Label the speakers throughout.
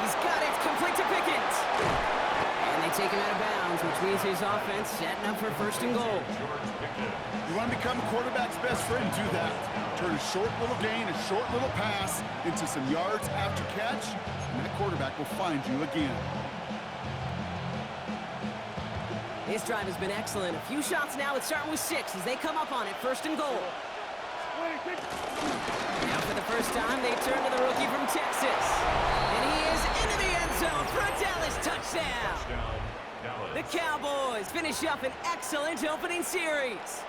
Speaker 1: He's got it. Complete to Pickens. And they take him out of bounds, which means his offense setting up for first and goal.
Speaker 2: You want to become a quarterback's best friend, do that. Turn a short little gain, a short little pass into some yards after catch, and that quarterback will find you again.
Speaker 1: This drive has been excellent. A few shots now. It's starting with 6 as they come up on it. First and goal. Now for the first time, they turn to the rookie from Texas. And he is into the end zone for a Dallas touchdown. The Cowboys finish up an excellent opening series.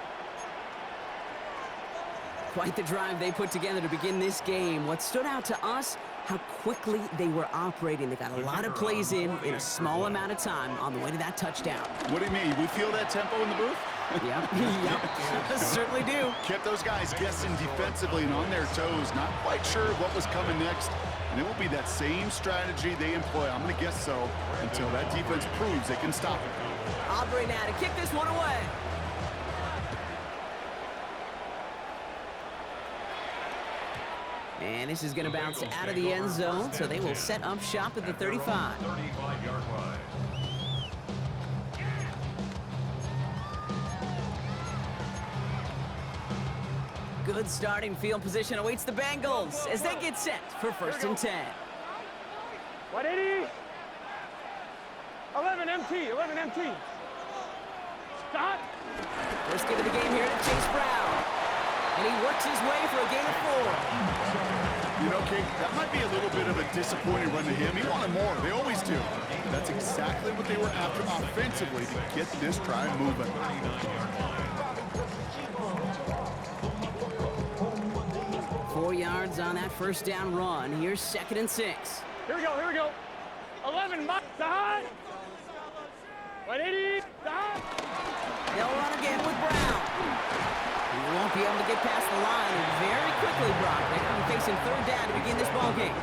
Speaker 1: Quite the drive they put together to begin this game. What stood out to us, how quickly they were operating. They got a lot of plays in a small amount of time on the way to that touchdown.
Speaker 2: What do you mean? We feel that tempo in the booth?
Speaker 1: Yep, certainly do.
Speaker 2: Kept those guys guessing defensively and on their toes, not quite sure what was coming next. And it will be that same strategy they employ, I'm going to guess so, until that defense proves they can stop it.
Speaker 1: Aubrey now to kick this one away. And this is going to bounce out of the end zone, so they will set up shop at the 35.
Speaker 3: 35-yard line.
Speaker 1: Good starting field position awaits the Bengals as they get set for first and 10.
Speaker 4: 180. 11 MT, 11 MT. Stop.
Speaker 1: First give of the game here to Chase Brown. And he works his way for a gain of 4.
Speaker 2: You know, Kate, that might be a little bit of a disappointing run to him. He wanted more. They always do. That's exactly what they were after offensively to get this drive moving.
Speaker 1: 4 yards on that first down run. Here's 2nd and 6.
Speaker 4: Here we go, here we go. 11 miles to high. 180 to high.
Speaker 1: They'll run again with Brown. He won't be able to get past the line, and very quickly, Brock, they're going to be facing 3rd down to begin this ballgame.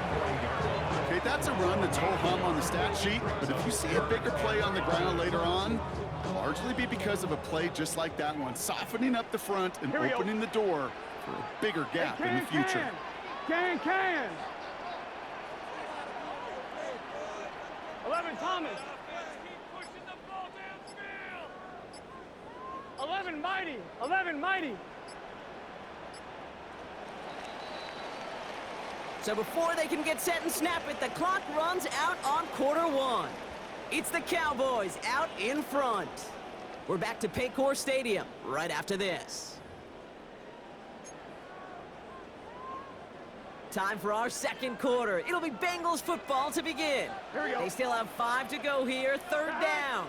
Speaker 2: Okay, that's a run that's ho-hum on the stat sheet, but if you see a bigger play on the ground later on, it'll largely be because of a play just like that one, softening up the front and opening the door for a bigger gap in the future.
Speaker 4: Can. 11 Thomas. 11 Mighty. 11 Mighty.
Speaker 1: So before they can get set and snap it, the clock runs out on quarter 1. It's the Cowboys out in front. We're back to Paycor Stadium right after this. Time for our 2nd quarter. It'll be Bengals football to begin.
Speaker 4: Here we go.
Speaker 1: They still have 5 to go here. 3rd down.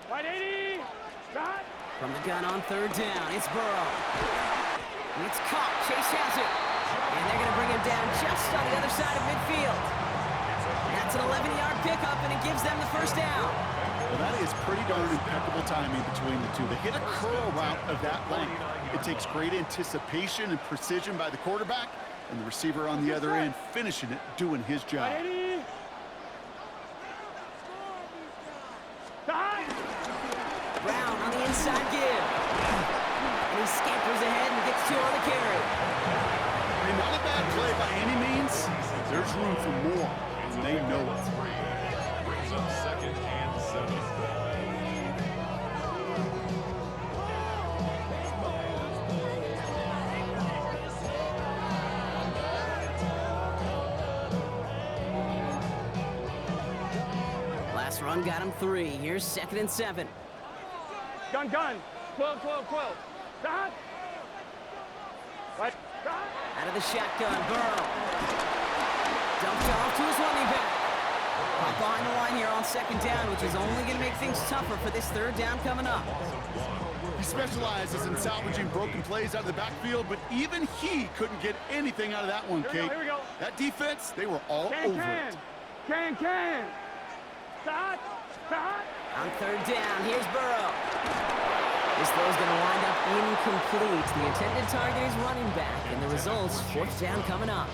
Speaker 4: 180. Shot.
Speaker 1: From the gun on 3rd down, it's Burrow. It's caught. Chase has it. And they're going to bring him down just on the other side of midfield. That's an 11-yard pickup, and it gives them the first down.
Speaker 2: Well, that is pretty darn impeccable timing between the two. They hit a curl route of that length. It takes great anticipation and precision by the quarterback, and the receiver on the other end finishing it, doing his job.
Speaker 4: 180.
Speaker 1: Brown on the inside give. And he scampers ahead and gets 2 on the carry.
Speaker 2: And not a bad play by any means. There's room for more, and they know it.
Speaker 3: Brings up 2nd and 7.
Speaker 1: Last run got him 3. Here's 2nd and 7.
Speaker 4: Gun. 12. Stop. Right. Stop.
Speaker 1: Out of the shotgun, Burrow. Dumped off to his running back. Caught behind the line here on 2nd down, which is only going to make things tougher for this 3rd down coming up.
Speaker 2: He specializes in salvaging broken plays out of the backfield, but even he couldn't get anything out of that one, Kate.
Speaker 4: Here we go.
Speaker 2: That defense, they were all over it.
Speaker 4: Can. Stop.
Speaker 1: On 3rd down, here's Burrow. This throw's going to wind up incomplete. The intended target is running back, and the result's 4th down coming up.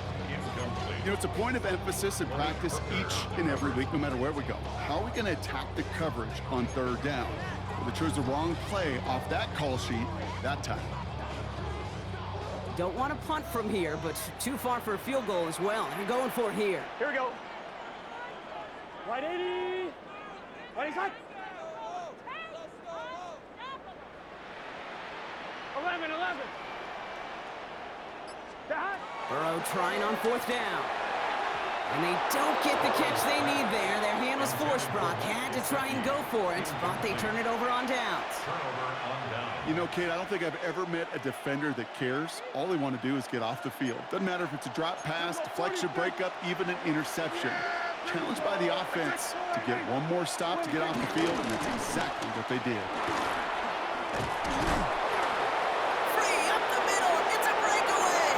Speaker 2: You know, it's a point of emphasis in practice each and every week, no matter where we go. How are we going to attack the coverage on 3rd down? Well, they chose the wrong play off that call sheet that time.
Speaker 1: Don't want to punt from here, but too far for a field goal as well. They're going for it here.
Speaker 4: Here we go. Right 80. Right side. 11. Stop.
Speaker 1: Burrow trying on 4th down. And they don't get the catch they need there. Their hand was forced, Brock. Had to try and go for it, but they turn it over on downs.
Speaker 3: Turnover on down.
Speaker 2: You know, Kate, I don't think I've ever met a defender that cares. All they want to do is get off the field. Doesn't matter if it's a drop pass, deflection, breakup, even an interception. Challenged by the offense to get one more stop to get off the field, and that's exactly what they did.
Speaker 1: Free up the middle. It's a breakaway.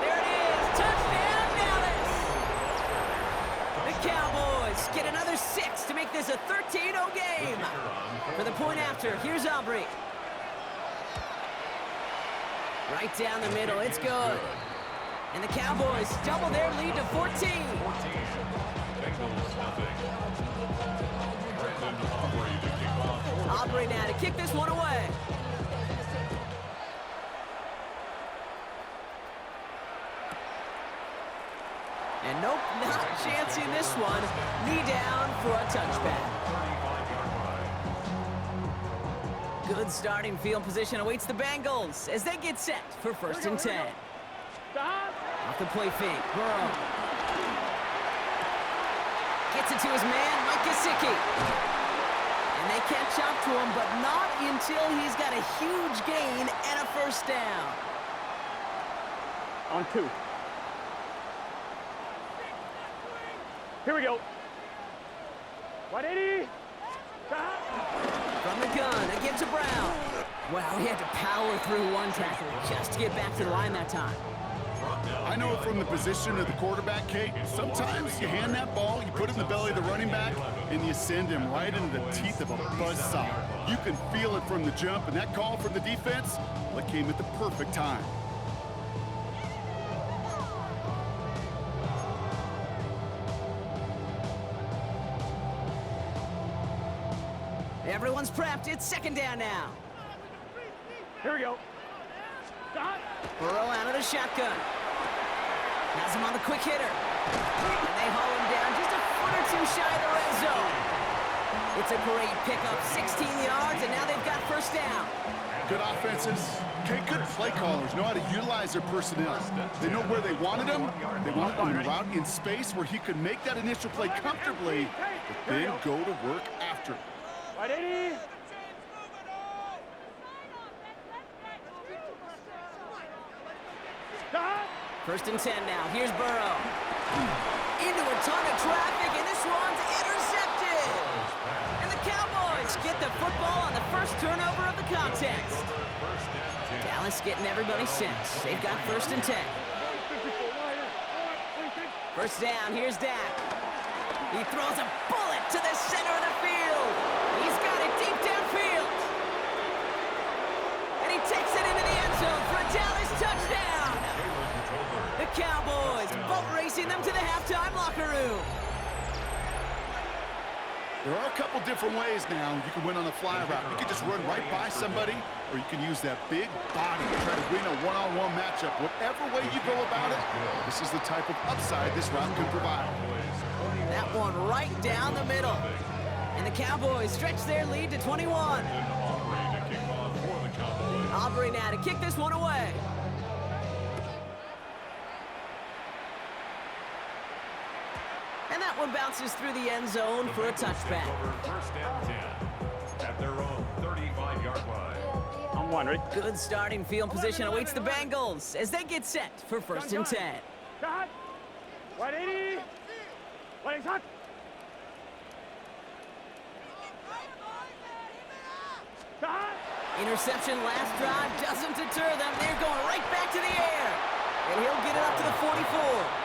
Speaker 1: There it is. Touchdown, Dallas. The Cowboys get another 6 to make this a 13-0 game. For the point after, here's Aubrey. Right down the middle. It's good. And the Cowboys double their lead to 14.
Speaker 3: 14. Bengals nothing. Brandon Aubrey to kick off.
Speaker 1: Aubrey now to kick this one away. And nope, not chancing this one. Knee down for a touchback.
Speaker 3: 35-yard line.
Speaker 1: Good starting field position awaits the Bengals as they get set for 1st and 10.
Speaker 4: Stop.
Speaker 1: Off the play fake, Burrow. Gets it to his man, Mike Gesicki. And they catch up to him, but not until he's got a huge gain and a 1st down.
Speaker 4: On 2. Here we go. 180. Stop.
Speaker 1: From the gun, again to Brown. Wow, he had to power through one tackle just to get back to the line that time.
Speaker 2: I know it from the position of the quarterback, Kate. Sometimes you hand that ball, you put it in the belly of the running back, and you send him right into the teeth of a buzzsaw. You can feel it from the jump, and that call from the defense, well, it came at the perfect time.
Speaker 1: Everyone's prepped. It's 2nd down now.
Speaker 4: Here we go. Stop.
Speaker 1: Burrow out of the shotgun. Has him on the quick hitter. And they haul him down just a foot or two shy of the red zone. It's a great pickup, 16 yards, and now they've got 1st down.
Speaker 2: Good offenses. Okay, good play callers know how to utilize their personnel. They know where they wanted him. They wanted him in route in space where he could make that initial play comfortably, but then go to work after.
Speaker 4: 180. Stop.
Speaker 1: 1st and 10 now. Here's Burrow. Into a ton of traffic, and this one's intercepted. And the Cowboys get the football on the 1st turnover of the contest. Dallas getting everybody set. They've got 1st and 10. 1st down, here's Dak. He throws a bullet to the center of the field. He's got it deep downfield. And he takes it into the end zone for a Dallas touchdown. The Cowboys boat racing them to the halftime locker room.
Speaker 2: There are a couple different ways now. You can win on a fly route. You can just run right by somebody, or you can use that big body to try to win a one-on-one matchup. Whatever way you go about it, this is the type of upside this route can provide.
Speaker 1: That one right down the middle. And the Cowboys stretch their lead to 21. Aubrey now to kick this one away. And that one bounces through the end zone for a touchback.
Speaker 3: 1st and 10 at their own 35-yard line.
Speaker 4: On 1, ready?
Speaker 1: Good starting field position awaits the Bengals as they get set for 1st and 10.
Speaker 4: Stop. 180. 180. Stop. Stop.
Speaker 1: Interception last drive doesn't deter them. They're going right back to the air. And he'll get it up to the 44.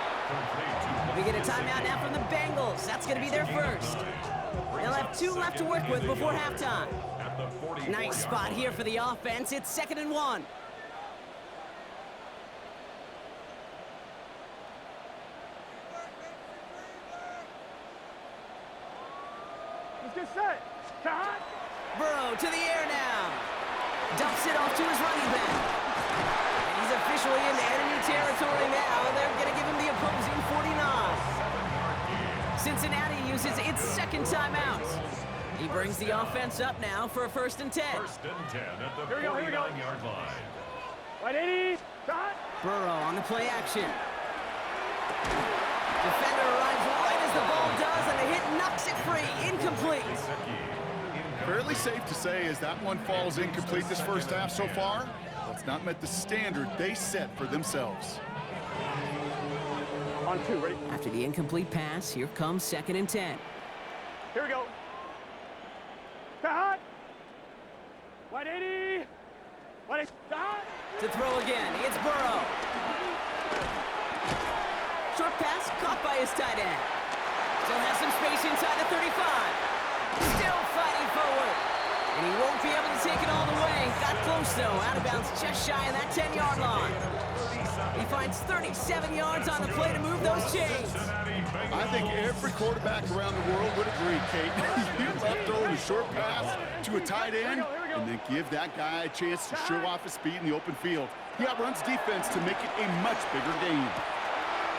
Speaker 1: We get a timeout now from the Bengals. That's going to be their 1st. They'll have 2 left to work with before halftime. Nice spot here for the offense. It's 2nd and 1.
Speaker 4: Let's get set. Cut.
Speaker 1: Burrow to the air now. Dumps it off to his running back. And he's officially in enemy territory now. They're going to give him the opposing 49. Cincinnati uses its second timeout. He brings the offense up now for a 1st and 10.
Speaker 3: 1st and 10 at the
Speaker 4: Here we go, here we go.
Speaker 3: 49-yard line.
Speaker 4: Right, 80. Start.
Speaker 1: Burrow on the play action. Defender arrives right as the ball does, and the hit knocks it free. Incomplete.
Speaker 2: Fairly safe to say as that one falls incomplete this first half so far, it's not met the standard they set for themselves.
Speaker 4: On 2, ready?
Speaker 1: After the incomplete pass, here comes 2nd and 10.
Speaker 4: Here we go. Start. Right, 80. Right, start.
Speaker 1: To throw again, it's Burrow. Short pass caught by his tight end. Still has some space inside the 35. Still fighting forward. And he won't be able to take it all the way. Got close, though. Out of bounds just shy of that 10-yard line. He finds 37 yards on the play to move those chains.
Speaker 2: I think every quarterback around the world would agree, Kate. You love throwing a short pass to a tight end and then give that guy a chance to show off his speed in the open field. He outruns defense to make it a much bigger game.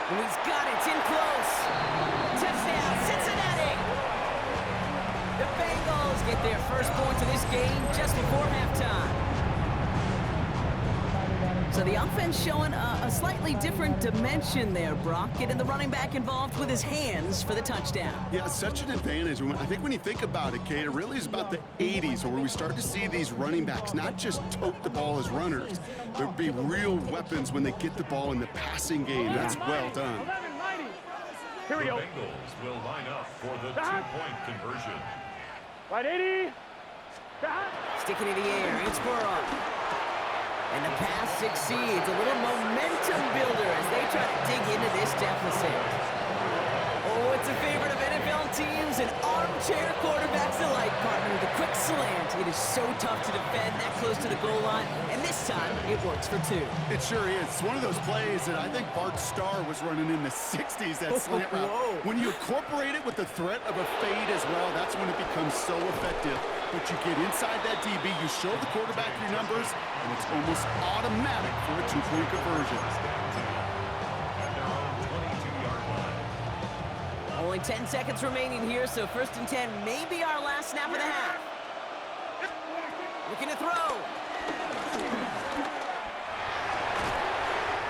Speaker 1: And he's got it. It's in close. Touchdown, Cincinnati! The Bengals get their first points of this game just before halftime. So the offense showing a slightly different dimension there, Brock. Getting the running back involved with his hands for the touchdood.
Speaker 2: Yeah, it's such an advantage. I think when you think about it, Kate, it really is about the 80s where we start to see these running backs not just tote the ball as runners. There'd be real weapons when they get the ball in the passing game. That's well done.
Speaker 4: 11-90. Here we
Speaker 3: The
Speaker 4: go.
Speaker 3: Bengals will line up for the two-point conversion.
Speaker 4: Right, 80. Start.
Speaker 1: Sticking in the air, it's Burrow. And the pass succeeds. A little momentum builder as they try to dig into this deficit. Oh, it's a favorite of NFL teams and armchair quarterbacks alike, partner with a quick slant. It is so tough to defend that close to the goal line, and this time it works for 2.
Speaker 2: It sure is. It's one of those plays that I think Bart Starr was running in the 60s, that slant route.
Speaker 1: Whoa.
Speaker 2: When you incorporate it with the threat of a fade as well, that's when it becomes so effective. But you get inside that DB, you show the quarterback your numbers, and it's almost automatic for a two-point conversion.
Speaker 3: At their own 22-yard line.
Speaker 1: Only 10 seconds remaining here, so 1st and 10 may be our last snap of the half. Looking to throw.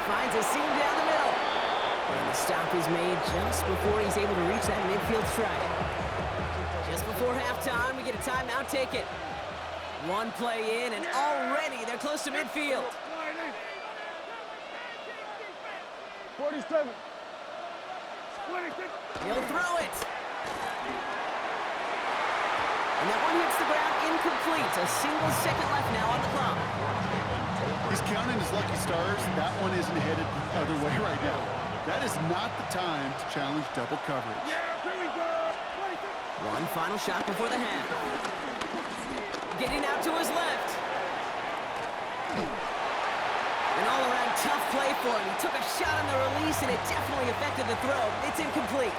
Speaker 1: Finds a seam down the middle. And the stop is made just before he's able to reach that midfield strike. Just before halftime, we get a timeout. Take it. One play in, and already they're close to midfield.
Speaker 4: 47.
Speaker 1: He'll throw it. And that one hits the ground incomplete. A single second left now on the clock.
Speaker 2: He's counting his lucky stars. That one isn't headed the other way right now. That is not the time to challenge double coverage.
Speaker 1: One final shot before the half. Getting out to his left. An all-around tough play for him. He took a shot on the release, and it definitely affected the throw. It's incomplete.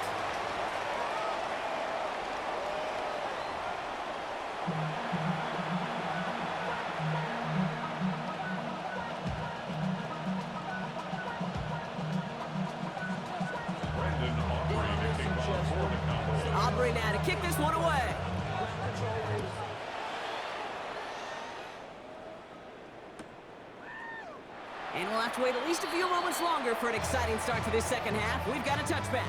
Speaker 1: Aubrey now to kick this one away. And we'll have to wait at least a few moments longer for an exciting start to this second half. We've got a touchback.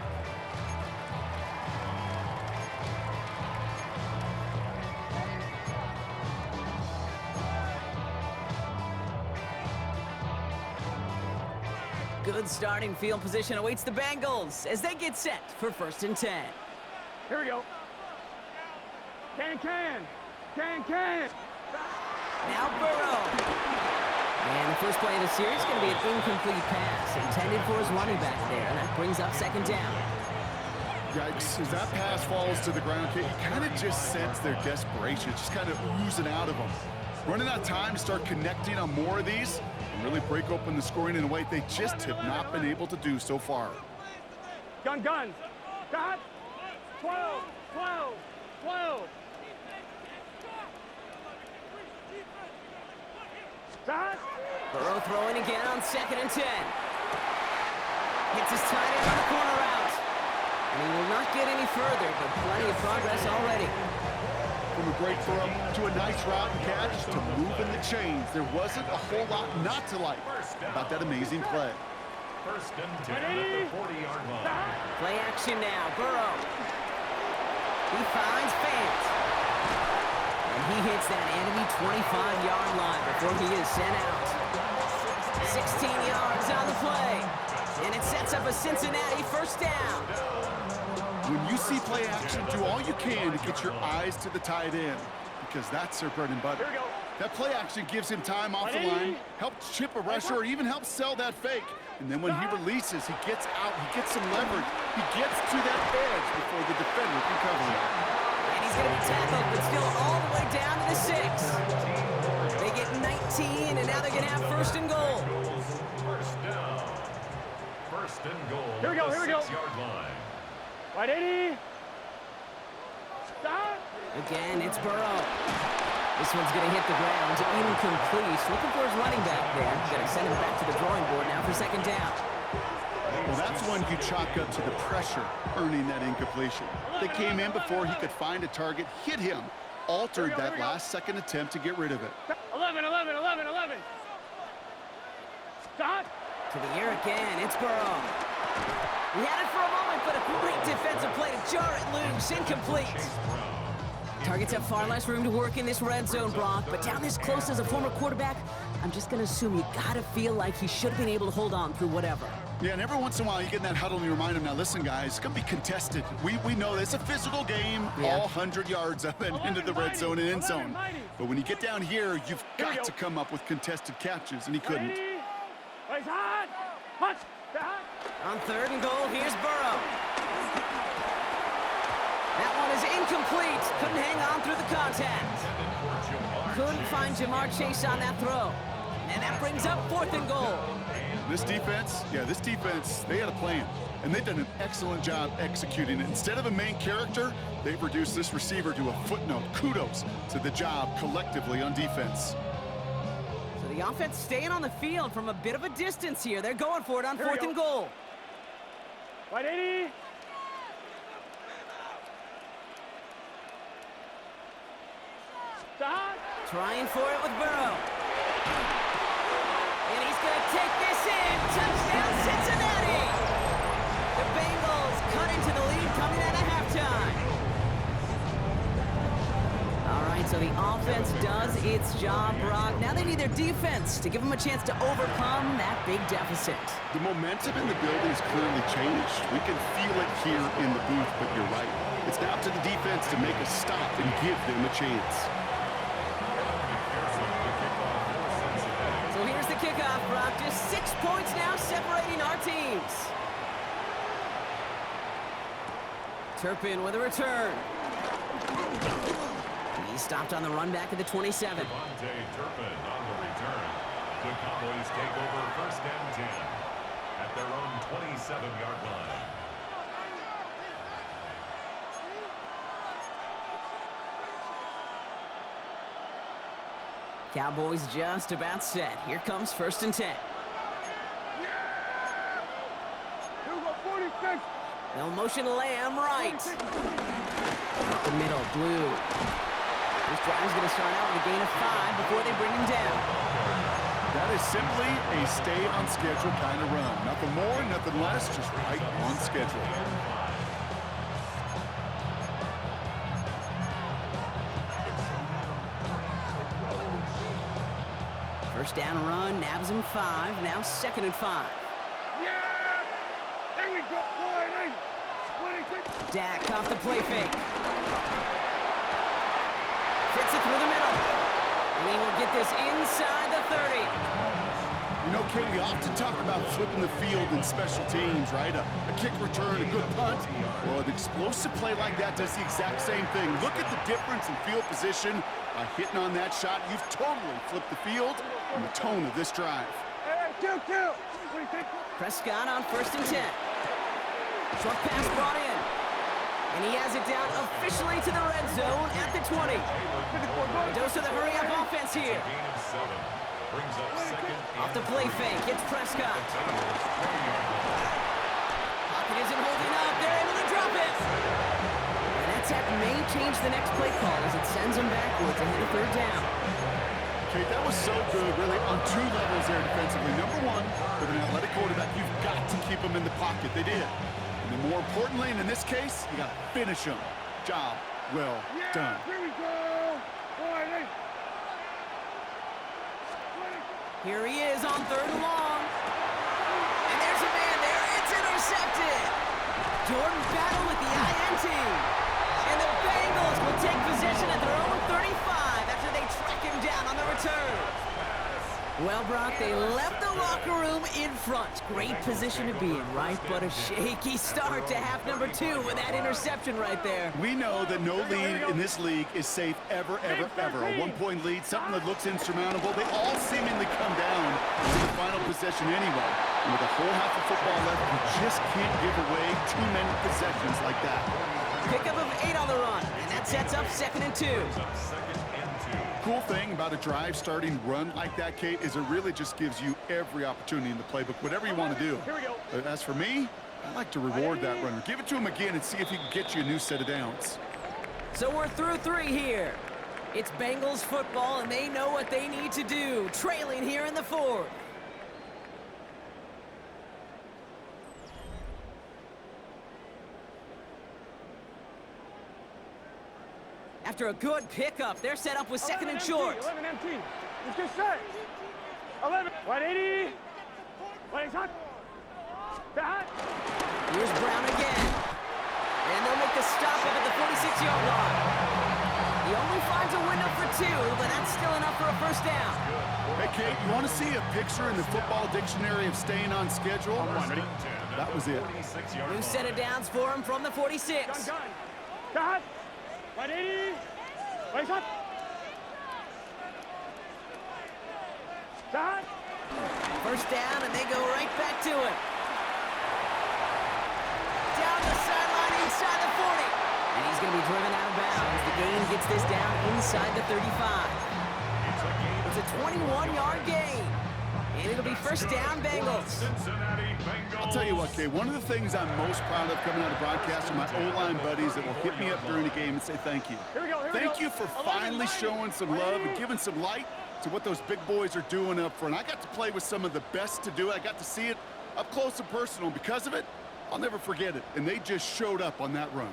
Speaker 1: Good starting field position awaits the Bengals as they get set for 1st and 10.
Speaker 4: Here we go. Can.
Speaker 1: Now Burrow. And the first play of the series is going to be an incomplete pass intended for his running back there, and that brings up 2nd down.
Speaker 2: Yikes, as that pass falls to the ground, you kind of just sense their desperation, just kind of oozing out of them. Running out of time to start connecting on more of these and really break open the scoring in a way they just have not been able to do so far.
Speaker 4: Gun. Stop. 12. Stop.
Speaker 1: Burrow throwing again on 2nd and 10. Hits his tight end on the corner route. And he will not get any further, but plenty of progress already.
Speaker 2: From a great throw to a nice route and catch to moving the chains, there wasn't a whole lot not to like about that amazing play.
Speaker 3: First and 10 at the 40-yard line.
Speaker 1: Play action now. Burrow. He finds fans. And he hits that enemy 25-yard line before he is sent out. 16 yards on the play. And it sets up a Cincinnati first down.
Speaker 2: When you see play action, do all you can to get your eyes to the tight end, because that's their bread and butter. That play action gives him time off the line, helps chip a rusher, or even helps sell that fake. And then when he releases, he gets out, he gets some leverage, he gets to that edge before the defender can cover him.
Speaker 1: And he's going to be tackled, but still all the way down to the 6. They get 19, and now they're going to have first and goal.
Speaker 3: First down. First and goal.
Speaker 4: Here we go,
Speaker 3: at the
Speaker 4: here we go.
Speaker 3: 6-yard line.
Speaker 4: Right 80. Stop.
Speaker 1: Again, it's Burrow. This one's going to hit the ground, incomplete. Looking for his running back there. Going to send him back to the drawing board now for second down.
Speaker 2: Well, that's one you chalk up to the pressure earning that incompletion. They came in before he could find a target, hit him, altered that last-second attempt to get rid of it.
Speaker 4: 11. Stop.
Speaker 1: To the air again, it's Burrow. He had it for a moment, but a great defensive play to jar it loose. Incomplete. Targets have far less room to work in this red zone, Brock, but down this close as a former quarterback, I'm just going to assume you got to feel like he should have been able to hold on through whatever.
Speaker 2: Yeah, and every once in a while you get in that huddle and you remind him, now listen, guys, it's going to be contested. We know it's a physical game, all 100 yards of it into the red zone and end zone. But when you get down here, you've got to come up with contested catches, and he couldn't.
Speaker 4: Raise hard. Punch.
Speaker 1: On third and goal, here's Burrow. That one is incomplete. Couldn't hang on through the contact. Couldn't find Jamar Chase on that throw. And that brings up fourth and goal.
Speaker 2: This defense, they had a plan, and they've done an excellent job executing it. Instead of a main character, they've reduced this receiver to a footnote. Kudos to the job collectively on defense.
Speaker 1: So the offense staying on the field from a bit of a distance here. They're going for it on fourth and goal.
Speaker 4: Right 80. Stop.
Speaker 1: Trying for it with Burrow. And he's going to take this in. Touchdown, Cincinnati! The Bengals cut into the lead coming out of halftime. All right, so the offense does its job, Brock. Now they need their defense to give them a chance to overcome that big deficit.
Speaker 2: The momentum in the building has clearly changed. We can feel it here in the booth, but you're right. It's now up to the defense to make a stop and give them a chance.
Speaker 1: So here's the kickoff, Brock. Just 6 points now separating our teams. Turpin with a return. He stopped on the run back at the 27.
Speaker 3: Turpin on the return. The Cowboys take over first and 10 at their own 27-yard line.
Speaker 1: Cowboys just about set. Here comes first and 10. No motion Lamb right. Up the middle, Blue. This drive's going to start out with a gain of 5 before they bring him down.
Speaker 2: That is simply a stay on schedule kind of run. Nothing more, nothing less, just right on schedule.
Speaker 1: First down run, nabs him 5, now second and 5.
Speaker 4: There we go.
Speaker 1: Dak off the play fake. Fits it through the middle. And he will get this inside the 30.
Speaker 2: You know, Kate, we often talk about flipping the field in special teams, right? A kick return, a good punt. Well, an explosive play like that does the exact same thing. Look at the difference in field position. By hitting on that shot, you've totally flipped the field and the tone of this drive.
Speaker 1: Prescott on first and 10. Short pass brought in. And he has it down officially to the red zone at the 20. A dose of the hurry-up offense here.
Speaker 3: Gain of 7 brings up second.
Speaker 1: Off the play fake, it's Prescott. Pocket isn't holding up. They're able to drop it. contact may change the next play call as it sends them backwards ahead of third down.
Speaker 2: Okay, that was so good, really, on two levels there defensively. Number one, with an athletic quarterback, you've got to keep them in the pocket. They did. And then more importantly, and in this case, you got to finish them. Job well done.
Speaker 4: Here we go.
Speaker 1: Here he is on third and long. And there's a man there. It's intercepted. Jordan Battle with the INT. And the Bengals will take possession at their own 35 after they track him down on the return. Well, Brock, they left the locker room in front. Great position to be in, right? But a shaky start to half number 2 with that interception right there.
Speaker 2: We know that no lead in this league is safe ever, ever, ever. A one-point lead, something that looks insurmountable. They all seemingly come down to the final possession anyway. And with a whole half of football left, you just can't give away too many possessions like that.
Speaker 1: Pickup of 8 on the run, and that sets up 2nd and 2.
Speaker 2: Cool thing about a drive starting run like that, Kate, is it really just gives you every opportunity in the playbook, whatever you want to do.
Speaker 4: Here we go.
Speaker 2: As for me, I like to reward that runner. Give it to him again and see if he can get you a new set of downs.
Speaker 1: So we're through 3 here. It's Bengals football, and they know what they need to do, trailing here in the 4th. After a good pickup, they're set up with 2nd and short.
Speaker 4: 11 empty. It's just set. 11. 180. Wait, hot. That.
Speaker 1: Here's Brown again. And they'll make the stop up at the 46-yard line. He only finds a window for 2, but that's still enough for a first down.
Speaker 2: Hey, Kate, you want to see a picture in the football dictionary of staying on schedule?
Speaker 3: Ready?
Speaker 2: That was it.
Speaker 1: New set of downs for him from the 46.
Speaker 4: Done. That. 180. Wait, hot. That.
Speaker 1: First down, and they go right back to it. Down the sideline inside the 40. And he's going to be driven out of bounds. The gain gets this down inside the 35. It's a 21-yard gain. And it'll be first down, Bengals.
Speaker 2: I'll tell you what, Kate, one of the things I'm most proud of coming out of broadcast are my O-line buddies that will hit me up during the game and say thank you. Thank you for finally showing some love and giving some light to what those big boys are doing up front. I got to play with some of the best to do it. I got to see it up close and personal. Because of it, I'll never forget it. And they just showed up on that run.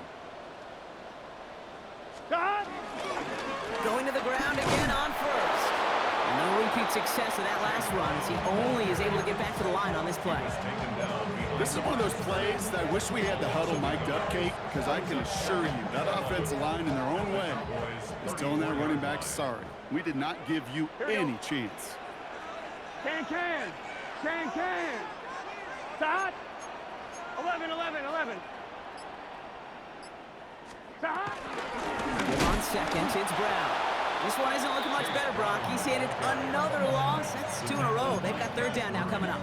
Speaker 1: Going to the ground again on first. No repeat success of that last run as he only is able to get back to the line on this play.
Speaker 2: This is one of those plays that I wish we had the huddle mic'd up, Kate, because I can assure you that offensive line in their own way is telling that running back, sorry, we did not give you any chance.
Speaker 4: Can. Start. 11. Start.
Speaker 1: On second, it's Brown. This one isn't looking much better, Brock. He's handed another loss. That's 2 in a row. They've got third down now coming up.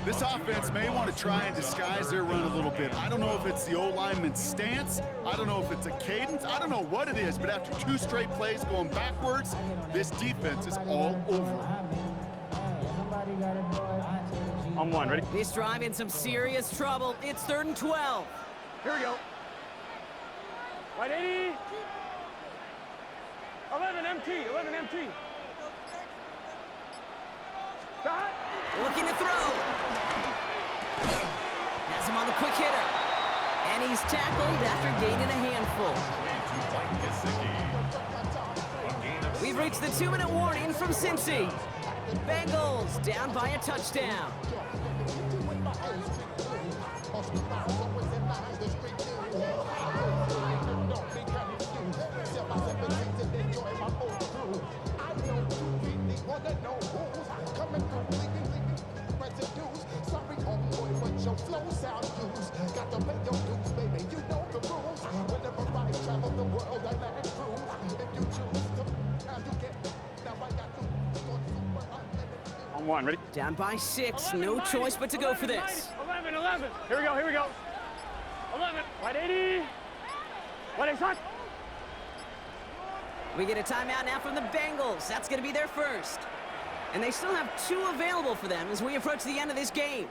Speaker 2: This offense may want to try and disguise their run a little bit. I don't know if it's the O-lineman's stance. I don't know if it's a cadence. I don't know what it is, but after 2 straight plays going backwards, this defense is all over.
Speaker 4: On 1, ready?
Speaker 1: This drive in some serious trouble. It's 3rd and 12.
Speaker 4: Here we go. 180. 11 empty. Start.
Speaker 1: Looking to throw. Has him on the quick hitter. And he's tackled after gaining a handful. We've reached the 2-minute warning from Cincy. Bengals down by a touchdown.
Speaker 4: On 1, ready?
Speaker 1: Down by 6, no choice but to go for this.
Speaker 4: 11. Here we go. 11. 180. 180. Shot.
Speaker 1: We get a timeout now from the Bengals. That's going to be their first. And they still have 2 available for them as we approach the end of this game.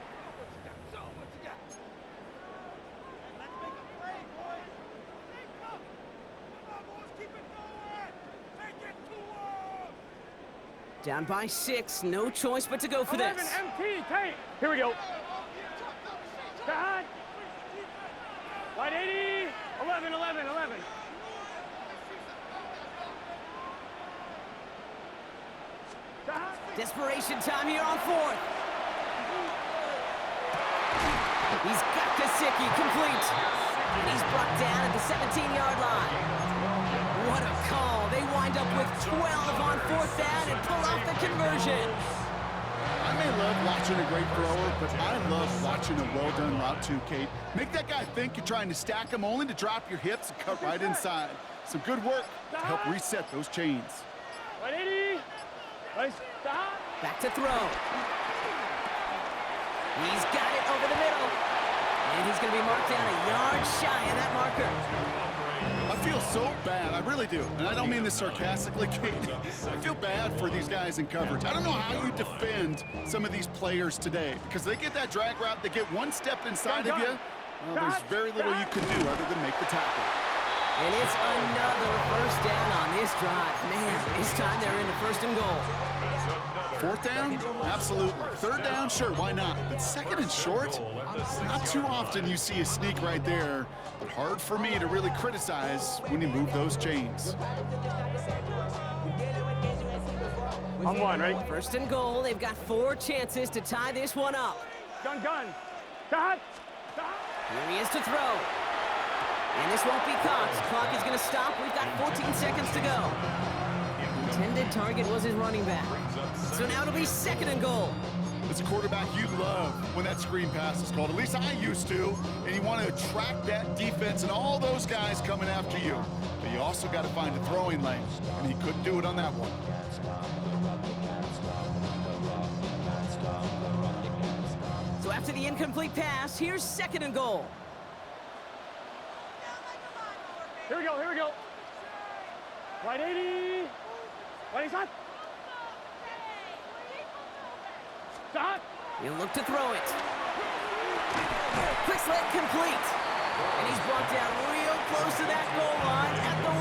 Speaker 1: Down by 6, no choice but to go for
Speaker 4: 11
Speaker 1: this.
Speaker 4: MT, tight. Here we go. Cut. Wide 80. 11, 11, 11.
Speaker 1: Desperation time here on 4th. He's got Kosicki complete. And he's brought down at the 17-yard line. What a call. They wind up with 12 on 4th down and pull off the conversion.
Speaker 2: I may love watching a great thrower, but I love watching a well-done route too, Kate. Make that guy think you're trying to stack him only to drop your hips and cut right inside. Some good work to help reset those chains.
Speaker 4: 180.
Speaker 1: Back to throw. He's got it over the middle. And he's going to be marked down a yard shy of that marker.
Speaker 2: I feel so bad, I really do. And I don't mean this sarcastically, Kate. I feel bad for these guys in coverage. I don't know how you defend some of these players today, because they get that drag route, they get one step inside of you, well, there's very little you can do other than make the tackle.
Speaker 1: And it's another first down on this drive. Man, this time they're in the 1st and goal.
Speaker 2: 4th down? Absolutely. 3rd down? Sure, why not? But 2nd and short? Not too often you see a sneak right there, but hard for me to really criticize when you move those chains.
Speaker 4: On 1, right?
Speaker 1: 1st and goal. They've got 4 chances to tie this one up.
Speaker 4: Gun. Cut.
Speaker 1: Here he is to throw. And this won't be caught. Clock is going to stop. We've got 14 seconds to go. Intended target was his running back. So now it'll be 2nd and goal.
Speaker 2: As a quarterback, you love when that screen pass is called. At least I used to. And you want to attract that defense and all those guys coming after you. But you also got to find a throwing lane. And he couldn't do it on that one.
Speaker 1: So after the incomplete pass, here's 2nd and goal.
Speaker 4: Here we go. Wide 80. Wide shot. Stop.
Speaker 1: He'll look to throw it. Quick slant complete. And he's brought down real close to that goal line at the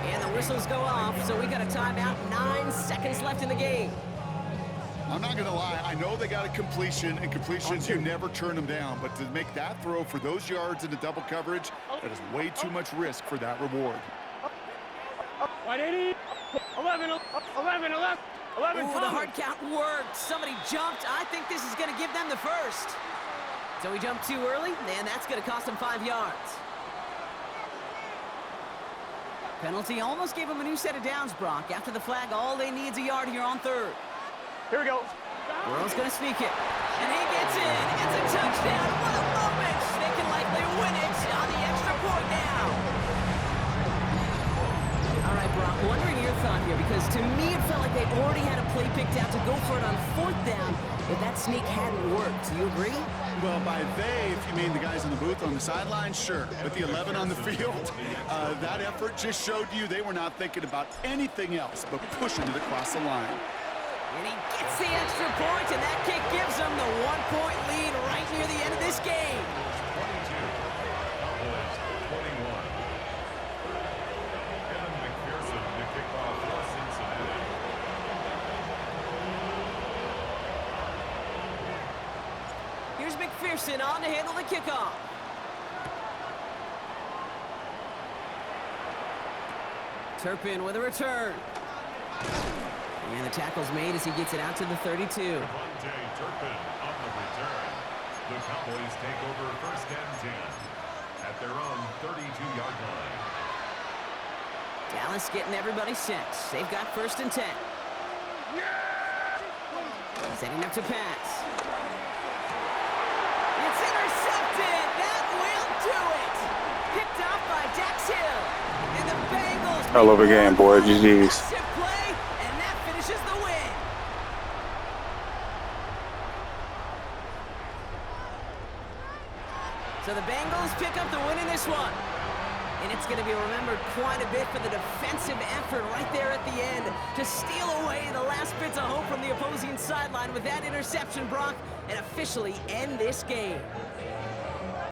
Speaker 1: 1. And the whistles go off, so we got a timeout. 9 seconds left in the game.
Speaker 2: I'm not going to lie. I know they got a completion, and completions, you never turn them down. But to make that throw for those yards into double coverage, that is way too much risk for that reward.
Speaker 4: 180. 11.
Speaker 1: Ooh, the hard count worked. Somebody jumped. I think this is going to give them the 1st. So he jumped too early, and that's going to cost him 5 yards. Penalty almost gave him a new set of downs, Brock. After the flag, all they need is a yard here on 3rd.
Speaker 4: Here we go.
Speaker 1: Burrow's going to sneak it. And he gets in. It's a touchdown. What a moment. They can likely win it on the extra point now. All right, Brock, wondering your thought here, because to me it felt like they already had a play picked out to go for it on 4th down if that sneak hadn't worked. Do you agree?
Speaker 2: Well, by they, if you mean the guys in the booth on the sideline, sure. But the 11 on the field, that effort just showed you they were not thinking about anything else but pushing it across the line.
Speaker 1: And he gets the extra point, and that kick gives them the 1-point lead right near the end of this game.
Speaker 3: 22, Cowboys 21. Kevin McPherson to kick off for Cincinnati.
Speaker 1: Here's McPherson on to handle the kickoff. Turpin with a return. And the tackle's made as he gets it out to the 32.
Speaker 3: Turpin on the return. The Cowboys take over 1st and 10 at their own 32-yard line.
Speaker 1: Dallas getting everybody set. They've got 1st and 10. Setting up to pass. It's intercepted. That will do it. Picked off by Dax Hill. And the Bengals.
Speaker 5: Hell of a game, boy. GG's.
Speaker 1: So the Bengals pick up the win in this one. And it's going to be remembered quite a bit for the defensive effort right there at the end to steal away the last bits of hope from the opposing sideline with that interception, Brock, and officially end this game.